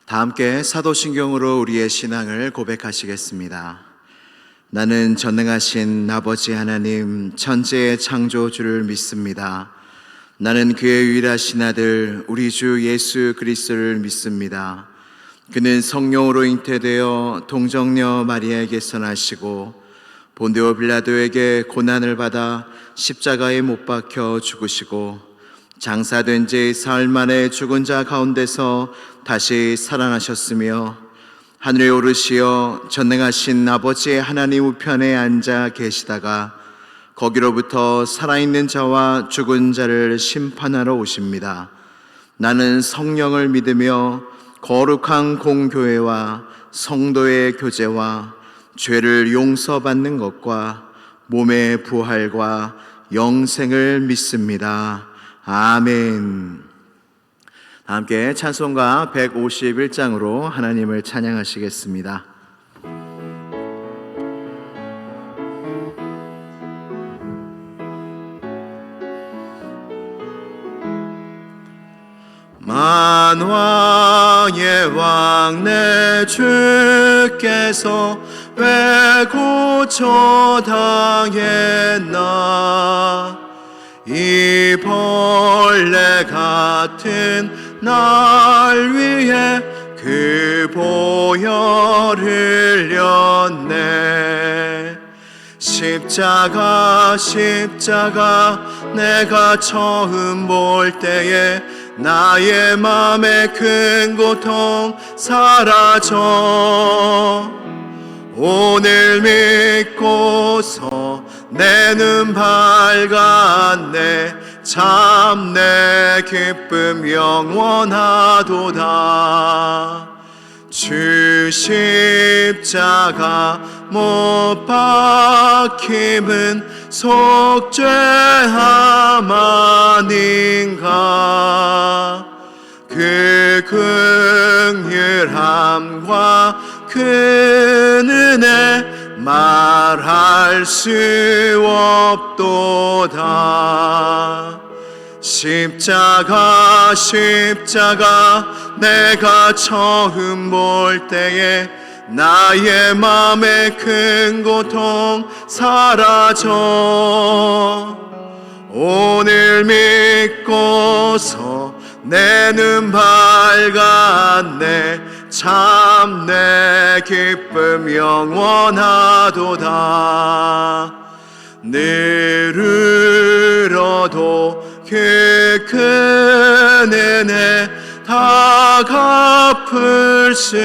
다 함께 사도신경으로 우리의 신앙을 고백하시겠습니다. 나는 전능하신 아버지 하나님 천지의 창조주를 믿습니다. 나는 그의 유일하신 아들 우리 주 예수 그리스도를 믿습니다. 그는 성령으로 잉태되어 동정녀 마리아에게서 나시고 본디오 빌라도에게 고난을 받아 십자가에 못 박혀 죽으시고 장사된 지 사흘 만에 죽은 자 가운데서 다시 살아나셨으며 하늘에 오르시어 전능하신 아버지의 하나님 우편에 앉아 계시다가 거기로부터 살아있는 자와 죽은 자를 심판하러 오십니다. 나는 성령을 믿으며 거룩한 공교회와 성도의 교제와 죄를 용서받는 것과 몸의 부활과 영생을 믿습니다. 아멘. 함께 찬송가 151장으로 하나님을 찬양하시겠습니다. 만왕의 왕 내 주께서 왜 고초당했나. 이 벌레 같은 날 위해 그 보혈 흘렸네. 십자가 내가 처음 볼 때에 나의 맘에 큰 고통 사라져. 오늘 믿고서 내 눈 밝았네. 참 내 기쁨 영원하도다. 주 십자가 못 박힘은 속죄함 아닌가. 그 긍휼함과 그 은혜 말할 수 없도다. 십자가 내가 처음 볼 때에 나의 맘에 큰 고통 사라져. 오늘 믿고서 내 눈 밝았네. 참 내 기쁨 영원하도다. 늘 울어도 그 큰 은혜 다 갚을 수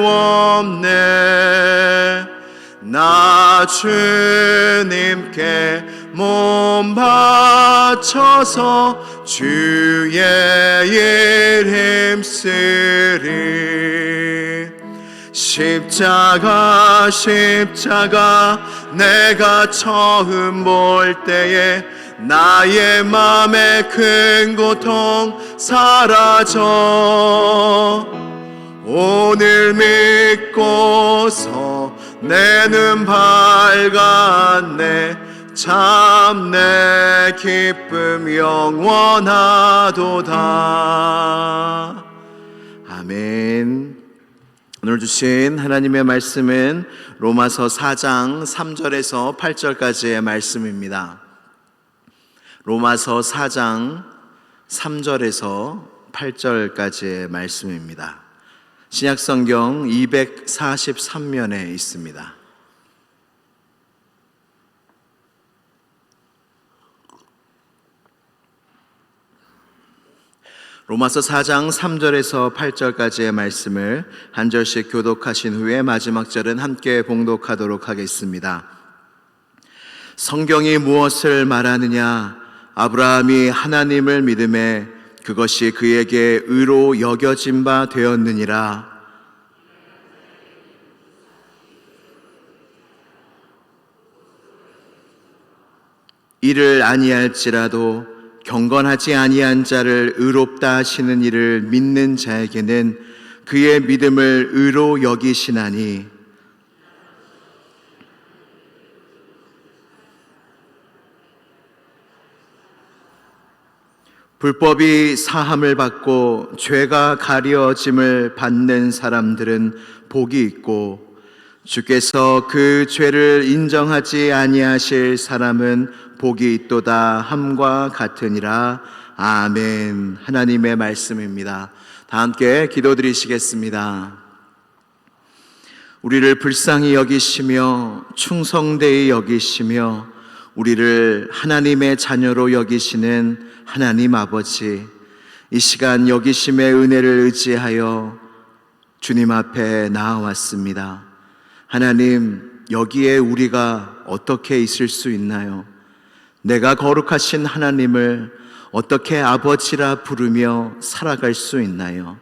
없네. 나 주님께 몸 바쳐서 주의 일 힘쓰리. 십자가 내가 처음 볼 때에 나의 맘에 큰 고통 사라져. 오늘 믿고서 내 눈 밝았네. 참 내 기쁨 영원하도다. 아멘. 오늘 주신 하나님의 말씀은 로마서 4장 3절에서 8절까지의 말씀입니다. 로마서 4장 3절에서 8절까지의 말씀입니다. 신약성경 243면에 있습니다. 로마서 4장 3절에서 8절까지의 말씀을 한 절씩 교독하신 후에 마지막 절은 함께 봉독하도록 하겠습니다. 성경이 무엇을 말하느냐? 아브라함이 하나님을 믿음에 그것이 그에게 의로 여겨진 바 되었느니라. 이를 아니할지라도 경건하지 아니한 자를 의롭다 하시는 이를 믿는 자에게는 그의 믿음을 의로 여기시나니 불법이 사함을 받고 죄가 가려짐을 받는 사람들은 복이 있고 주께서 그 죄를 인정하지 아니하실 사람은 복이 있도다 함과 같으니라. 아멘. 하나님의 말씀입니다. 다 함께 기도드리시겠습니다. 우리를 불쌍히 여기시며 충성되이 여기시며 우리를 하나님의 자녀로 여기시는 하나님 아버지, 이 시간 여기심의 은혜를 의지하여 주님 앞에 나아왔습니다. 하나님, 여기에 우리가 어떻게 있을 수 있나요? 내가 거룩하신 하나님을 어떻게 아버지라 부르며 살아갈 수 있나요?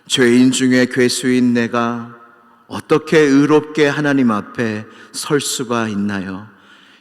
죄인 중에 괴수인 내가 어떻게 의롭게 하나님 앞에 설 수가 있나요?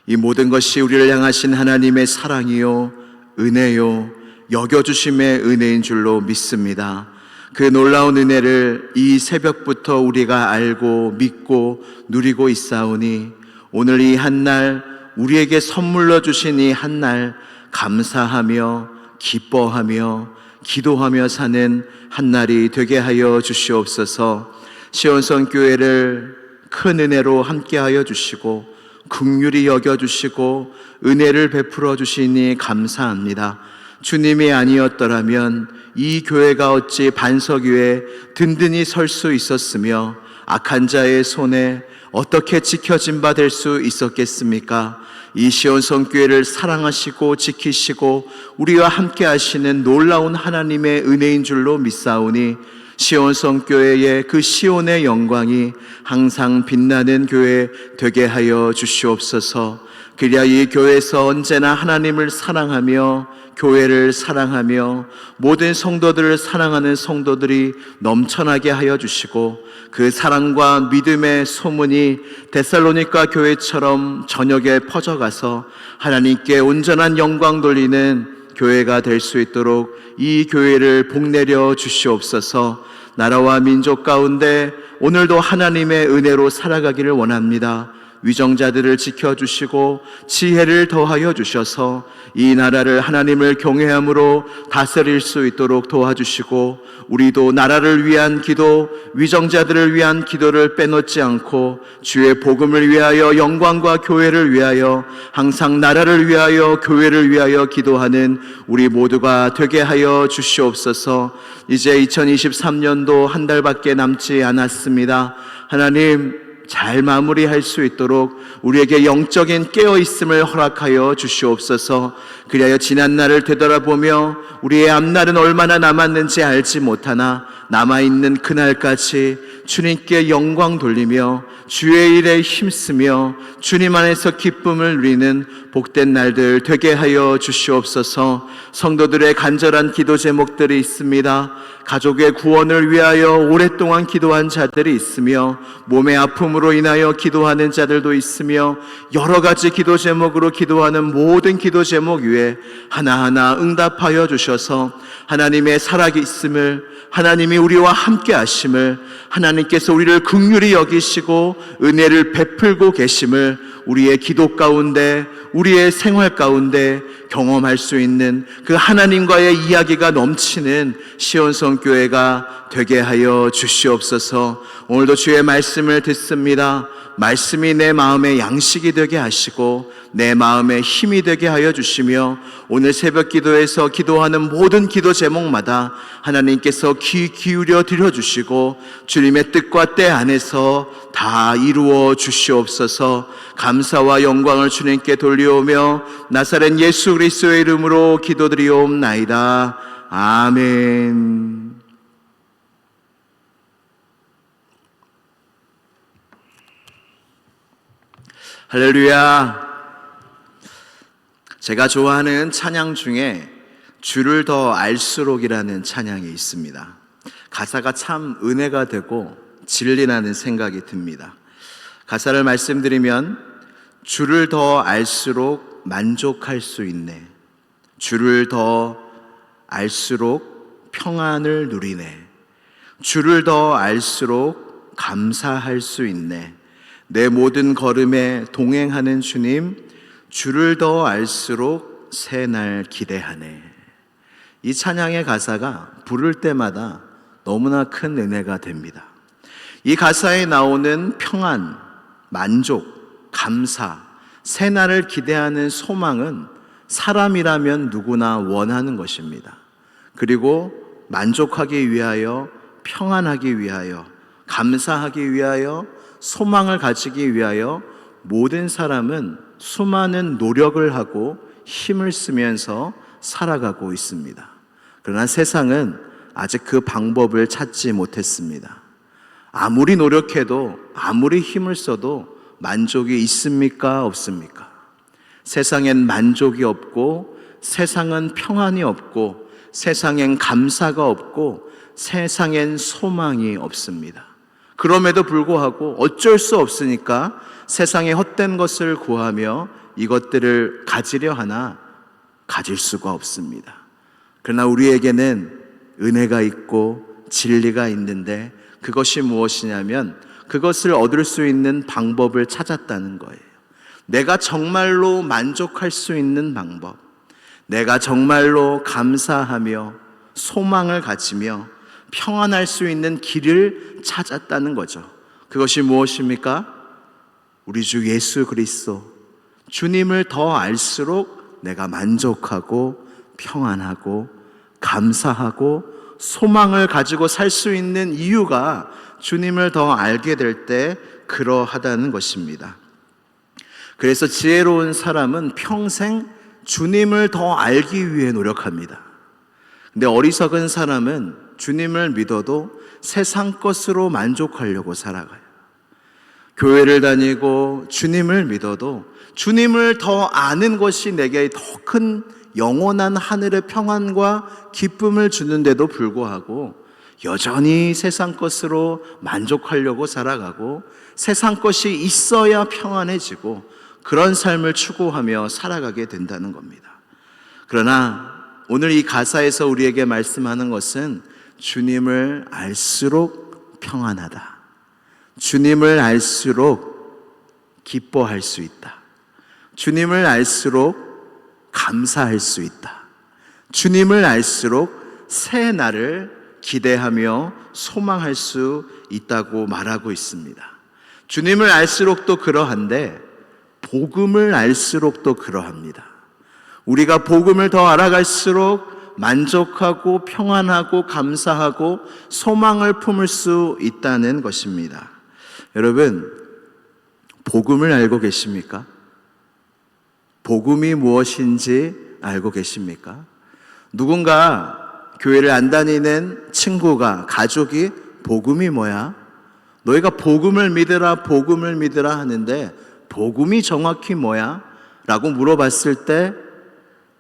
이 모든 것이 우리를 향하신 하나님의 사랑이요 은혜요 여겨주심의 은혜인 줄로 믿습니다. 그 놀라운 은혜를 이 새벽부터 우리가 알고 믿고 누리고 있사오니 오늘 이 한날 우리에게 선물로 주신 이 한날 감사하며 기뻐하며 기도하며 사는 한날이 되게 하여 주시옵소서. 시온성 교회를 큰 은혜로 함께하여 주시고 긍휼히 여겨주시고 은혜를 베풀어 주시니 감사합니다. 주님이 아니었더라면 이 교회가 어찌 반석 위에 든든히 설 수 있었으며 악한 자의 손에 어떻게 지켜진 바 될 수 있었겠습니까? 이 시온성 교회를 사랑하시고 지키시고 우리와 함께 하시는 놀라운 하나님의 은혜인 줄로 믿사오니 시온성 교회의 그 시온의 영광이 항상 빛나는 교회 되게 하여 주시옵소서. 그리야 이 교회에서 언제나 하나님을 사랑하며 교회를 사랑하며 모든 성도들을 사랑하는 성도들이 넘쳐나게 하여 주시고 그 사랑과 믿음의 소문이 데살로니가 교회처럼 전역에 퍼져가서 하나님께 온전한 영광 돌리는 교회가 될 수 있도록 이 교회를 복내려 주시옵소서. 나라와 민족 가운데 오늘도 하나님의 은혜로 살아가기를 원합니다. 위정자들을 지켜주시고 지혜를 더하여 주셔서 이 나라를 하나님을 경외함으로 다스릴 수 있도록 도와주시고 우리도 나라를 위한 기도, 위정자들을 위한 기도를 빼놓지 않고 주의 복음을 위하여 영광과 교회를 위하여 항상 나라를 위하여 교회를 위하여 기도하는 우리 모두가 되게 하여 주시옵소서. 이제 2023년도 한 달밖에 남지 않았습니다. 하나님, 잘 마무리할 수 있도록 우리에게 영적인 깨어있음을 허락하여 주시옵소서. 그리하여 지난날을 되돌아보며 우리의 앞날은 얼마나 남았는지 알지 못하나 남아있는 그날까지 주님께 영광 돌리며 주의 일에 힘쓰며 주님 안에서 기쁨을 누리는 복된 날들 되게 하여 주시옵소서. 성도들의 간절한 기도 제목들이 있습니다. 가족의 구원을 위하여 오랫동안 기도한 자들이 있으며 몸의 아픔으로 인하여 기도하는 자들도 있으며 여러 가지 기도 제목으로 기도하는 모든 기도 제목 위에 하나하나 응답하여 주셔서 하나님의 살아계심을, 하나님이 우리와 함께 하심을, 하나님께서 우리를 긍휼히 여기시고 은혜를 베풀고 계심을 우리의 기도 가운데, 우리의 생활 가운데 경험할 수 있는 그 하나님과의 이야기가 넘치는 시온성 교회가 되게 하여 주시옵소서. 오늘도 주의 말씀을 듣습니다. 말씀이 내 마음의 양식이 되게 하시고 내 마음의 힘이 되게 하여 주시며 오늘 새벽 기도에서 기도하는 모든 기도 제목마다 하나님께서 귀 기울여 드려주시고 주님의 뜻과 때 안에서 다 이루어 주시옵소서. 감사와 영광을 주님께 돌리오며 나사렛 예수 그리스도의 이름으로 기도드리옵나이다. 아멘. 할렐루야. 제가 좋아하는 찬양 중에 주를 더 알수록이라는 찬양이 있습니다. 가사가 참 은혜가 되고 진리라는 생각이 듭니다. 가사를 말씀드리면 주를 더 알수록 만족할 수 있네. 주를 더 알수록 평안을 누리네. 주를 더 알수록 감사할 수 있네. 내 모든 걸음에 동행하는 주님, 주를 더 알수록 새날 기대하네. 이 찬양의 가사가 부를 때마다 너무나 큰 은혜가 됩니다. 이 가사에 나오는 평안, 만족, 감사, 새날을 기대하는 소망은 사람이라면 누구나 원하는 것입니다. 그리고 만족하기 위하여, 평안하기 위하여, 감사하기 위하여, 소망을 가지기 위하여 모든 사람은 수많은 노력을 하고 힘을 쓰면서 살아가고 있습니다. 그러나 세상은 아직 그 방법을 찾지 못했습니다. 아무리 노력해도, 아무리 힘을 써도 만족이 있습니까? 없습니까? 세상엔 만족이 없고, 세상은 평안이 없고, 세상엔 감사가 없고, 세상엔 소망이 없습니다. 그럼에도 불구하고 어쩔 수 없으니까 세상의 헛된 것을 구하며 이것들을 가지려 하나 가질 수가 없습니다. 그러나 우리에게는 은혜가 있고 진리가 있는데, 그것이 무엇이냐면 그것을 얻을 수 있는 방법을 찾았다는 거예요. 내가 정말로 만족할 수 있는 방법, 내가 정말로 감사하며 소망을 가지며 평안할 수 있는 길을 찾았다는 거죠. 그것이 무엇입니까? 우리 주 예수 그리스도, 주님을 더 알수록 내가 만족하고 평안하고 감사하고 소망을 가지고 살 수 있는 이유가 주님을 더 알게 될 때 그러하다는 것입니다. 그래서 지혜로운 사람은 평생 주님을 더 알기 위해 노력합니다. 근데 어리석은 사람은 주님을 믿어도 세상 것으로 만족하려고 살아가요. 교회를 다니고 주님을 믿어도 주님을 더 아는 것이 내게 더 큰 영원한 하늘의 평안과 기쁨을 주는데도 불구하고 여전히 세상 것으로 만족하려고 살아가고, 세상 것이 있어야 평안해지고 그런 삶을 추구하며 살아가게 된다는 겁니다. 그러나 오늘 이 가사에서 우리에게 말씀하는 것은 주님을 알수록 평안하다, 주님을 알수록 기뻐할 수 있다, 주님을 알수록 감사할 수 있다, 주님을 알수록 새 날을 기대하며 소망할 수 있다고 말하고 있습니다. 주님을 알수록도 그러한데 복음을 알수록도 그러합니다. 우리가 복음을 더 알아갈수록 만족하고 평안하고 감사하고 소망을 품을 수 있다는 것입니다. 여러분, 복음을 알고 계십니까? 복음이 무엇인지 알고 계십니까? 누군가 교회를 안 다니는 친구가, 가족이 복음이 뭐야? 너희가 복음을 믿으라, 복음을 믿으라 하는데 복음이 정확히 뭐야? 라고 물어봤을 때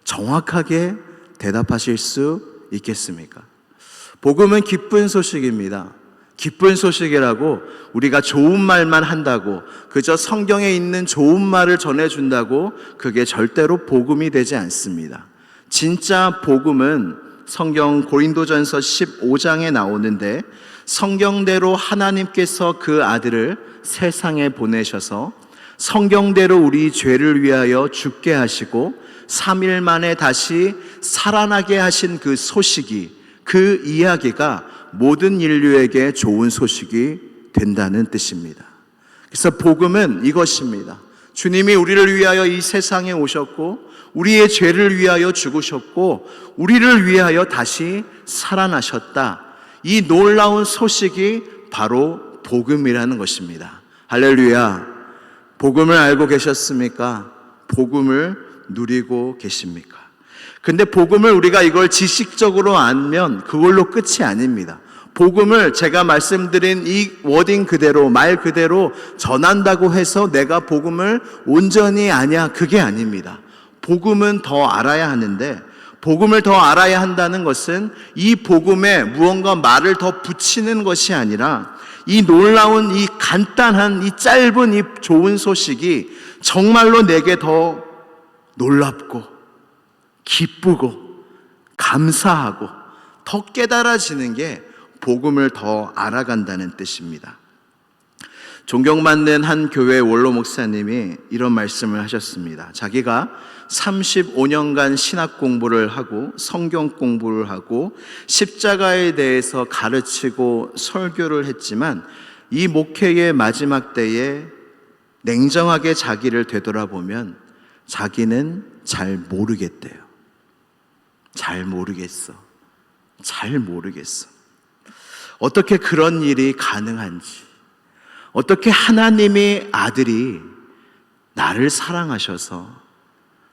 정확하게 대답하실 수 있겠습니까? 복음은 기쁜 소식입니다. 기쁜 소식이라고 우리가 좋은 말만 한다고, 그저 성경에 있는 좋은 말을 전해준다고 그게 절대로 복음이 되지 않습니다. 진짜 복음은 성경 고린도전서 15장에 나오는데, 성경대로 하나님께서 그 아들을 세상에 보내셔서 성경대로 우리 죄를 위하여 죽게 하시고 3일 만에 다시 살아나게 하신 그 소식이, 그 이야기가 모든 인류에게 좋은 소식이 된다는 뜻입니다. 그래서 복음은 이것입니다. 주님이 우리를 위하여 이 세상에 오셨고 우리의 죄를 위하여 죽으셨고 우리를 위하여 다시 살아나셨다. 이 놀라운 소식이 바로 복음이라는 것입니다. 할렐루야. 복음을 알고 계셨습니까? 복음을 누리고 계십니까? 근데 복음을 우리가 이걸 지식적으로 알면 그걸로 끝이 아닙니다. 복음을 제가 말씀드린 이 워딩 그대로, 말 그대로 전한다고 해서 내가 복음을 온전히 아냐, 그게 아닙니다. 복음은 더 알아야 하는데, 복음을 더 알아야 한다는 것은 이 복음에 무언가 말을 더 붙이는 것이 아니라 이 놀라운, 이 간단한, 이 짧은 이 좋은 소식이 정말로 내게 더 놀랍고 기쁘고 감사하고 더 깨달아지는 게 복음을 더 알아간다는 뜻입니다. 존경받는 한 교회 원로 목사님이 이런 말씀을 하셨습니다. 자기가 35년간 신학 공부를 하고 성경 공부를 하고 십자가에 대해서 가르치고 설교를 했지만 이 목회의 마지막 때에 냉정하게 자기를 되돌아보면 자기는 잘 모르겠대요. 잘 모르겠어. 어떻게 그런 일이 가능한지, 어떻게 하나님의 아들이 나를 사랑하셔서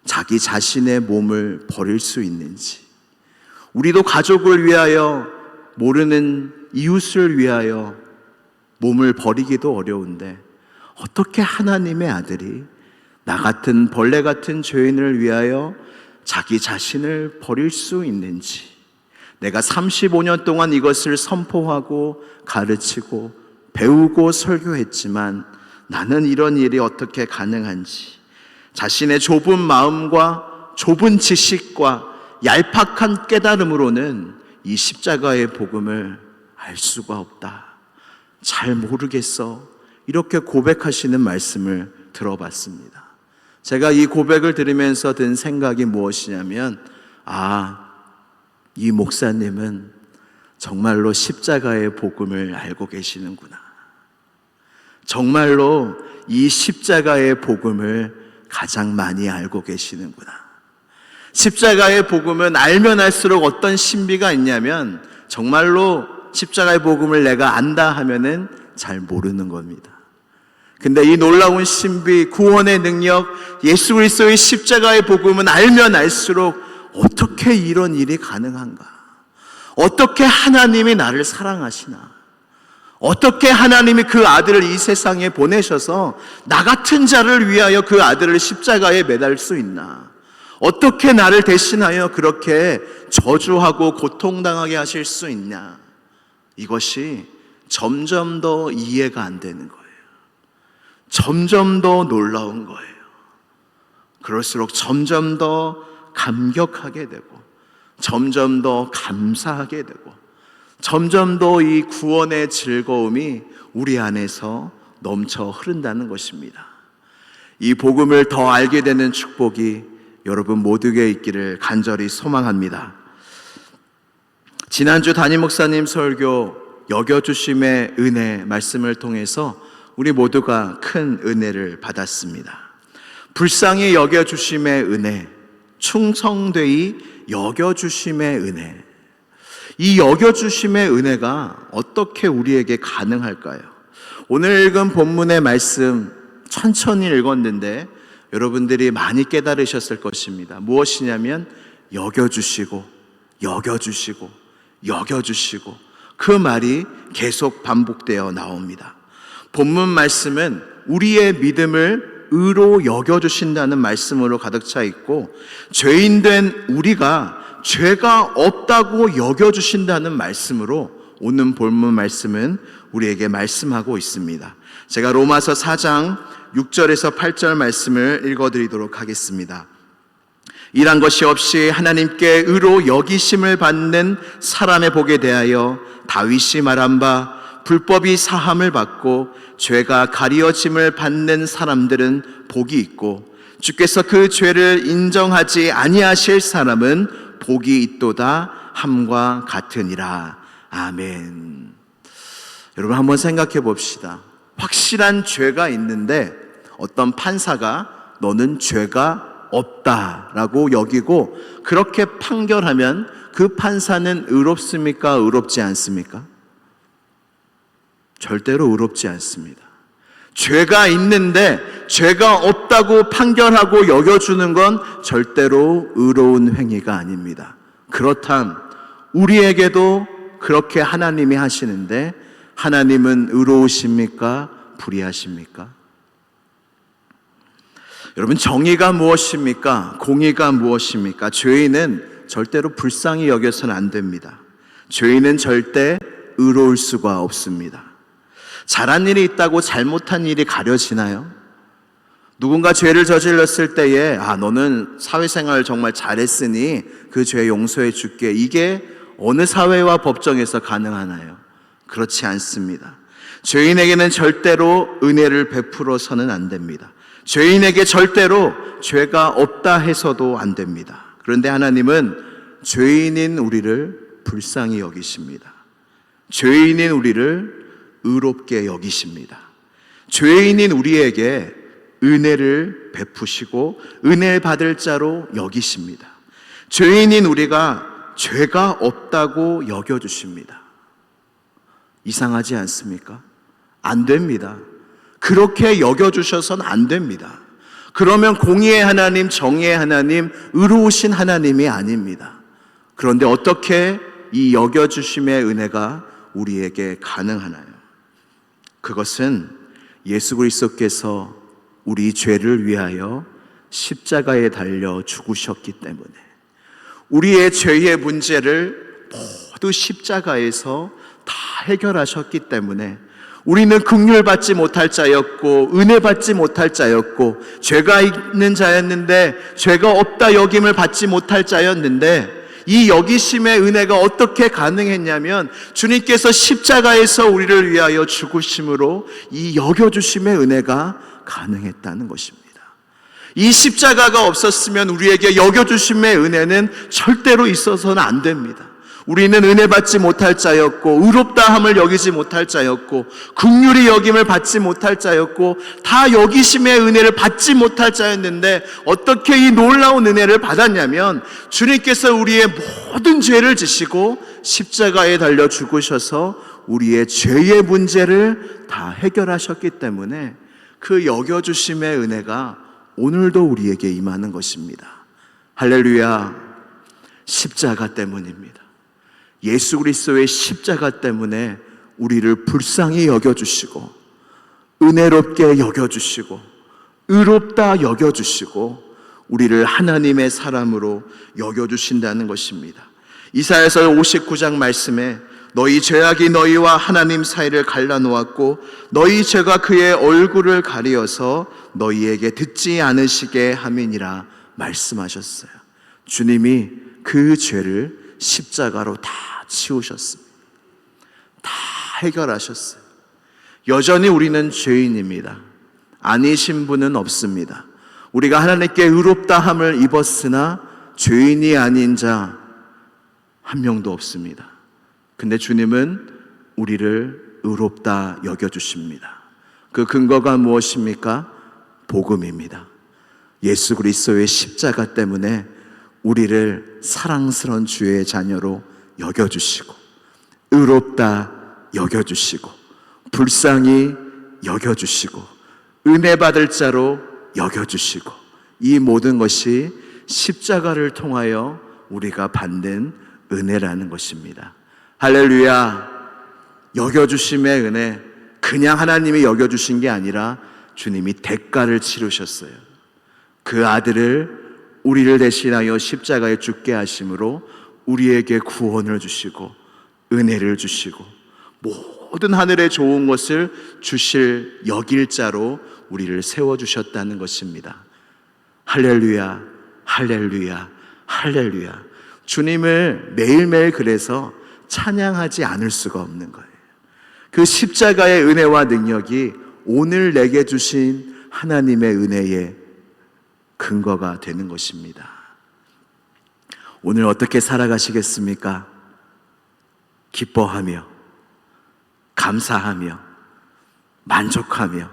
자기 자신의 몸을 버릴 수 있는지, 우리도 가족을 위하여, 모르는 이웃을 위하여 몸을 버리기도 어려운데 어떻게 하나님의 아들이 나 같은 벌레 같은 죄인을 위하여 자기 자신을 버릴 수 있는지, 내가 35년 동안 이것을 선포하고 가르치고 배우고 설교했지만 나는 이런 일이 어떻게 가능한지, 자신의 좁은 마음과 좁은 지식과 얄팍한 깨달음으로는 이 십자가의 복음을 알 수가 없다. 잘 모르겠어. 이렇게 고백하시는 말씀을 들어봤습니다. 제가 이 고백을 들으면서 든 생각이 무엇이냐면, 이 목사님은 정말로 십자가의 복음을 알고 계시는구나. 정말로 이 십자가의 복음을 가장 많이 알고 계시는구나. 십자가의 복음은 알면 알수록 어떤 신비가 있냐면, 정말로 십자가의 복음을 내가 안다 하면은 잘 모르는 겁니다. 근데 이 놀라운 신비, 구원의 능력, 예수 그리스도의 십자가의 복음은 알면 알수록 어떻게 이런 일이 가능한가? 어떻게 하나님이 나를 사랑하시나? 어떻게 하나님이 그 아들을 이 세상에 보내셔서 나 같은 자를 위하여 그 아들을 십자가에 매달 수 있나? 어떻게 나를 대신하여 그렇게 저주하고 고통당하게 하실 수 있냐? 이것이 점점 더 이해가 안 되는 거예요. 점점 더 놀라운 거예요. 그럴수록 점점 더 감격하게 되고, 점점 더 감사하게 되고, 점점 더 이 구원의 즐거움이 우리 안에서 넘쳐 흐른다는 것입니다. 이 복음을 더 알게 되는 축복이 여러분 모두에게 있기를 간절히 소망합니다. 지난주 담임 목사님 설교 여겨주심의 은혜 말씀을 통해서 우리 모두가 큰 은혜를 받았습니다. 불쌍히 여겨주심의 은혜, 충성되이 여겨주심의 은혜. 이 여겨주심의 은혜가 어떻게 우리에게 가능할까요? 오늘 읽은 본문의 말씀 천천히 읽었는데 여러분들이 많이 깨달으셨을 것입니다. 무엇이냐면 여겨주시고 여겨주시고 여겨주시고, 그 말이 계속 반복되어 나옵니다. 본문 말씀은 우리의 믿음을 의로 여겨주신다는 말씀으로 가득 차 있고, 죄인된 우리가 죄가 없다고 여겨주신다는 말씀으로 오늘 본문 말씀은 우리에게 말씀하고 있습니다. 제가 로마서 4장 6절에서 8절 말씀을 읽어드리도록 하겠습니다. 이란 것이 없이 하나님께 의로 여기심을 받는 사람의 복에 대하여 다윗이 말한 바, 불법이 사함을 받고 죄가 가리어짐을 받는 사람들은 복이 있고 주께서 그 죄를 인정하지 아니하실 사람은 복이 있도다 함과 같으니라. 아멘. 여러분 한번 생각해 봅시다. 확실한 죄가 있는데 어떤 판사가 너는 죄가 없다라고 여기고 그렇게 판결하면 그 판사는 의롭습니까? 의롭지 않습니까? 절대로 의롭지 않습니다. 죄가 있는데 죄가 없다고 판결하고 여겨주는 건 절대로 의로운 행위가 아닙니다. 그렇담 우리에게도 그렇게 하나님이 하시는데 하나님은 의로우십니까? 불의하십니까? 여러분, 정의가 무엇입니까? 공의가 무엇입니까? 죄인은 절대로 불쌍히 여겨서는 안 됩니다. 죄인은 절대 의로울 수가 없습니다. 잘한 일이 있다고 잘못한 일이 가려지나요? 누군가 죄를 저질렀을 때에 너는 사회생활 정말 잘했으니 그 죄 용서해 줄게, 이게 어느 사회와 법정에서 가능하나요? 그렇지 않습니다. 죄인에게는 절대로 은혜를 베풀어서는 안 됩니다. 죄인에게 절대로 죄가 없다 해서도 안 됩니다. 그런데 하나님은 죄인인 우리를 불쌍히 여기십니다. 죄인인 우리를 의롭게 여기십니다. 죄인인 우리에게 은혜를 베푸시고 은혜 받을 자로 여기십니다. 죄인인 우리가 죄가 없다고 여겨주십니다. 이상하지 않습니까? 안 됩니다. 그렇게 여겨주셔서는 안 됩니다. 그러면 공의의 하나님, 정의의 하나님, 의로우신 하나님이 아닙니다. 그런데 어떻게 이 여겨주심의 은혜가 우리에게 가능하나요? 그것은 예수 그리스도께서 우리 죄를 위하여 십자가에 달려 죽으셨기 때문에, 우리의 죄의 문제를 모두 십자가에서 다 해결하셨기 때문에, 우리는 긍휼 받지 못할 자였고 은혜 받지 못할 자였고 죄가 있는 자였는데 죄가 없다 여김을 받지 못할 자였는데, 이 여기심의 은혜가 어떻게 가능했냐면 주님께서 십자가에서 우리를 위하여 죽으심으로 이 여겨주심의 은혜가 가능했다는 것입니다. 이 십자가가 없었으면 우리에게 여겨주심의 은혜는 절대로 있어서는 안 됩니다. 우리는 은혜 받지 못할 자였고 의롭다함을 여기지 못할 자였고 긍휼히 여김을 받지 못할 자였고 다 여기심의 은혜를 받지 못할 자였는데, 어떻게 이 놀라운 은혜를 받았냐면 주님께서 우리의 모든 죄를 지시고 십자가에 달려 죽으셔서 우리의 죄의 문제를 다 해결하셨기 때문에 그 여겨주심의 은혜가 오늘도 우리에게 임하는 것입니다. 할렐루야. 십자가 때문입니다. 예수 그리스도의 십자가 때문에 우리를 불쌍히 여겨주시고 은혜롭게 여겨주시고 의롭다 여겨주시고 우리를 하나님의 사람으로 여겨주신다는 것입니다. 이사야서 59장 말씀에 너희 죄악이 너희와 하나님 사이를 갈라놓았고 너희 죄가 그의 얼굴을 가리어서 너희에게 듣지 않으시게 함이니라 말씀하셨어요. 주님이 그 죄를 십자가로 다 치우셨습니다. 다 해결하셨어요. 여전히 우리는 죄인입니다. 아니신 분은 없습니다. 우리가 하나님께 의롭다함을 입었으나 죄인이 아닌 자 한 명도 없습니다. 근데 주님은 우리를 의롭다 여겨주십니다. 그 근거가 무엇입니까? 복음입니다. 예수 그리스도의 십자가 때문에 우리를 사랑스러운 주의 자녀로 여겨주시고 의롭다 여겨주시고 불쌍히 여겨주시고 은혜 받을 자로 여겨주시고, 이 모든 것이 십자가를 통하여 우리가 받는 은혜라는 것입니다. 할렐루야. 여겨주심의 은혜, 그냥 하나님이 여겨주신 게 아니라 주님이 대가를 치르셨어요. 그 아들을 우리를 대신하여 십자가에 죽게 하심으로 우리에게 구원을 주시고 은혜를 주시고 모든 하늘의 좋은 것을 주실 여길 자로 우리를 세워주셨다는 것입니다. 할렐루야, 할렐루야, 할렐루야. 주님을 매일매일 그래서 찬양하지 않을 수가 없는 거예요. 그 십자가의 은혜와 능력이 오늘 내게 주신 하나님의 은혜의 근거가 되는 것입니다. 오늘 어떻게 살아가시겠습니까? 기뻐하며 감사하며 만족하며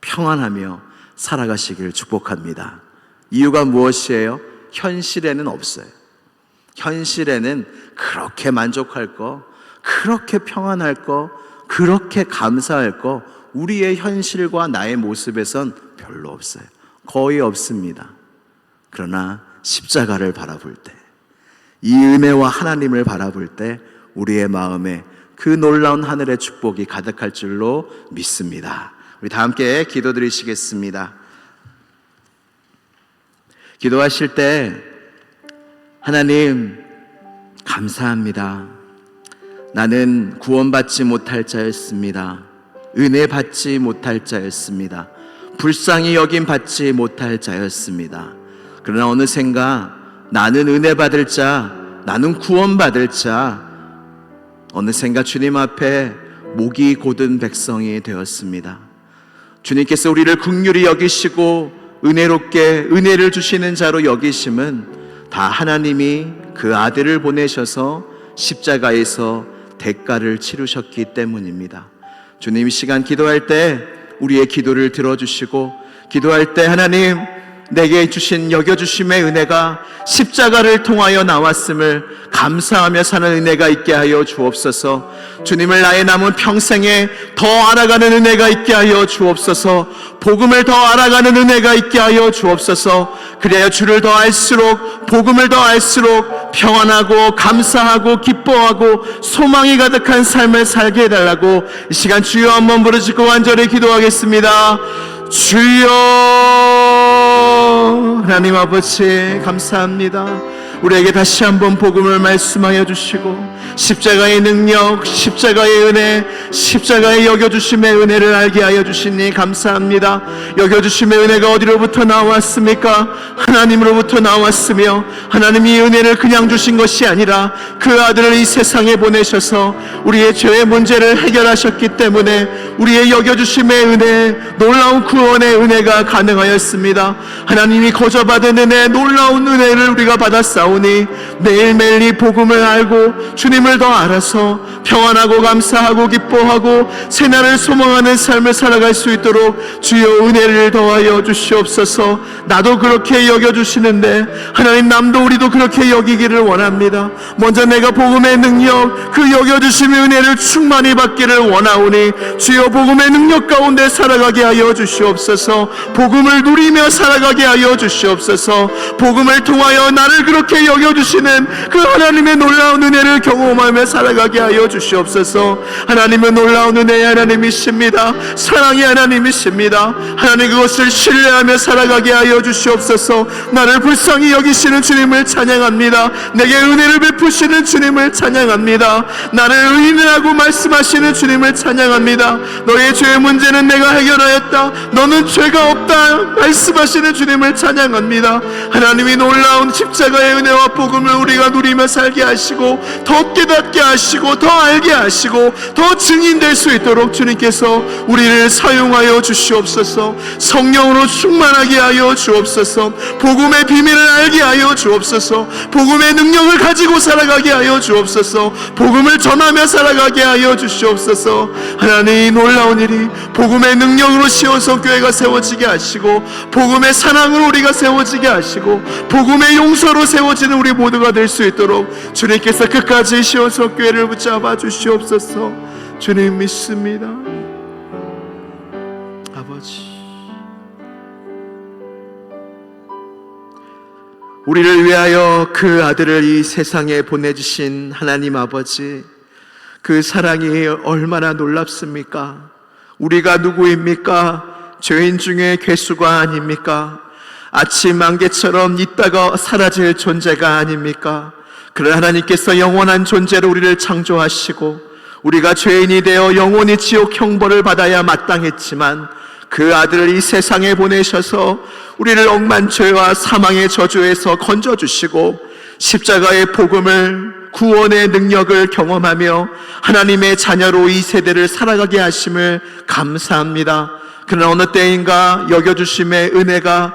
평안하며 살아가시길 축복합니다. 이유가 무엇이에요? 현실에는 없어요. 현실에는 그렇게 만족할 거, 그렇게 평안할 거, 그렇게 감사할 거, 우리의 현실과 나의 모습에선 별로 없어요. 거의 없습니다. 그러나 십자가를 바라볼 때, 이 은혜와 하나님을 바라볼 때 우리의 마음에 그 놀라운 하늘의 축복이 가득할 줄로 믿습니다. 우리 다 함께 기도드리시겠습니다. 기도하실 때 하나님 감사합니다. 나는 구원받지 못할 자였습니다. 은혜 받지 못할 자였습니다. 불쌍히 여김 받지 못할 자였습니다. 그러나 어느샌가 나는 은혜 받을 자, 나는 구원받을 자, 어느샌가 주님 앞에 목이 곧은 백성이 되었습니다. 주님께서 우리를 긍휼히 여기시고 은혜롭게 은혜를 주시는 자로 여기심은 다 하나님이 그 아들을 보내셔서 십자가에서 대가를 치르셨기 때문입니다. 주님, 이 시간 기도할 때 우리의 기도를 들어주시고, 기도할 때 하나님 내게 주신 여겨주심의 은혜가 십자가를 통하여 나왔음을 감사하며 사는 은혜가 있게 하여 주옵소서. 주님을 나의 남은 평생에 더 알아가는 은혜가 있게 하여 주옵소서. 복음을 더 알아가는 은혜가 있게 하여 주옵소서. 그래야 주를 더 알수록, 복음을 더 알수록 평안하고 감사하고 기뻐하고 소망이 가득한 삶을 살게 해달라고 이 시간 주여 한번 부르짖고 간절히 기도하겠습니다. 주여. 하나님 아버지 감사합니다. 우리에게 다시 한번 복음을 말씀하여 주시고 십자가의 능력, 십자가의 은혜, 십자가의 여겨주심의 은혜를 알게 하여 주시니 감사합니다. 여겨주심의 은혜가 어디로부터 나왔습니까? 하나님으로부터 나왔으며, 하나님이 은혜를 그냥 주신 것이 아니라 그 아들을 이 세상에 보내셔서 우리의 죄의 문제를 해결하셨기 때문에 우리의 여겨주심의 은혜, 놀라운 구원의 은혜가 가능하였습니다. 하나님이 거저 받은 은혜, 놀라운 은혜를 우리가 받았사오니 매일매일 이 복음을 알고 주님을 더 알아서 평안하고 감사하고 기뻐하고 새날을 소망하는 삶을 살아갈 수 있도록 주여 은혜를 더하여 주시옵소서. 나도 그렇게 여겨주시는데 하나님, 남도 우리도 그렇게 여기기를 원합니다. 먼저 내가 복음의 능력, 그 여겨주심의 은혜를 충만히 받기를 원하오니 주여 복음의 능력 가운데 살아가게 하여 주시옵소서. 복음을 누리며 살아가게 하여 주시옵소서. 복음을 통하여 나를 그렇게 여겨주시는 그 하나님의 놀라운 은혜를 경험하며 살아가게 하여 주시옵소서. 하나님은 놀라운 은혜의 하나님이십니다. 사랑의 하나님이십니다. 하나님, 그것을 신뢰하며 살아가게 하여 주시옵소서. 나를 불쌍히 여기시는 주님을 찬양합니다. 내게 은혜를 베푸시는 주님을 찬양합니다. 나를 의인이라고 말씀하시는 주님을 찬양합니다. 너의 죄의 문제는 내가 해결하였다, 너는 죄가 없다 말씀하시는 주님을 찬양합니다. 하나님이 놀라운 십자가의 은혜와 복음을 우리가 누리며 살게 하시고 더 깨닫게 하시고 더 알게 하시고 더 증인될 수 있도록 주님께서 우리를 사용하여 주시옵소서. 성령으로 충만하게 하여 주옵소서. 복음의 비밀을 알게 하여 주옵소서. 복음의 능력을 가지고 살아가게 하여 주옵소서. 복음을 전하며 살아가게 하여 주시옵소서. 하나님, 놀라운 일이 복음의 능력으로 시온성 교회가 세워지게 하시고 복음의 사랑으로 우리가 세워지게 하시고 복음의 용서로 세워지는 우리 모두가 될 수 있도록 주님께서 끝까지 시온성 교회를 붙잡아 주시옵소서. 주님 믿습니다. 아버지, 우리를 위하여 그 아들을 이 세상에 보내주신 하나님 아버지, 그 사랑이 얼마나 놀랍습니까? 우리가 누구입니까? 죄인 중에 괴수가 아닙니까? 아침 안개처럼 있다가 사라질 존재가 아닙니까? 그러나 하나님께서 영원한 존재로 우리를 창조하시고 우리가 죄인이 되어 영원히 지옥 형벌을 받아야 마땅했지만 그 아들을 이 세상에 보내셔서 우리를 억만 죄와 사망의 저주에서 건져주시고 십자가의 복음을, 구원의 능력을 경험하며 하나님의 자녀로 이 세대를 살아가게 하심을 감사합니다. 그러나 어느 때인가 여겨주심의 은혜가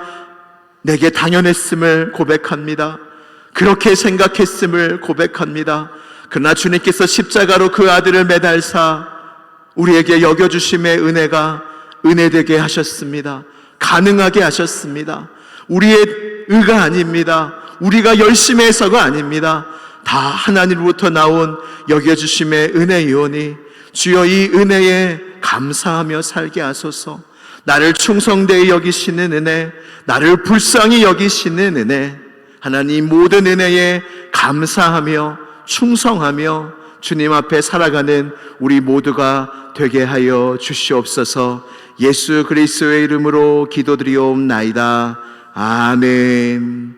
내게 당연했음을 고백합니다. 그렇게 생각했음을 고백합니다. 그러나 주님께서 십자가로 그 아들을 매달사 우리에게 여겨주심의 은혜가 은혜되게 하셨습니다. 가능하게 하셨습니다. 우리의 의가 아닙니다. 우리가 열심히 해서가 아닙니다. 다 하나님으로부터 나온 여겨주심의 은혜이오니 주여 이 은혜에 감사하며 살게 하소서. 나를 충성되이 여기시는 은혜, 나를 불쌍히 여기시는 은혜, 하나님 모든 은혜에 감사하며 충성하며 주님 앞에 살아가는 우리 모두가 되게 하여 주시옵소서. 예수 그리스도의 이름으로 기도드리옵나이다. 아멘.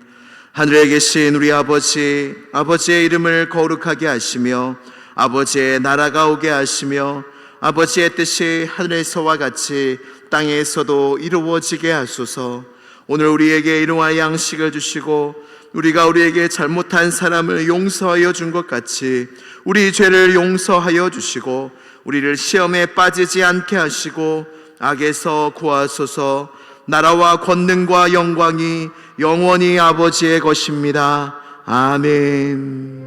하늘에 계신 우리 아버지, 아버지의 이름을 거룩하게 하시며 아버지의 나라가 오게 하시며 아버지의 뜻이 하늘에서와 같이 땅에서도 이루어지게 하소서. 오늘 우리에게 일용할 양식을 주시고 우리가 우리에게 잘못한 사람을 용서하여 준 것 같이 우리 죄를 용서하여 주시고 우리를 시험에 빠지지 않게 하시고 악에서 구하소서. 나라와 권능과 영광이 영원히 아버지의 것입니다. 아멘.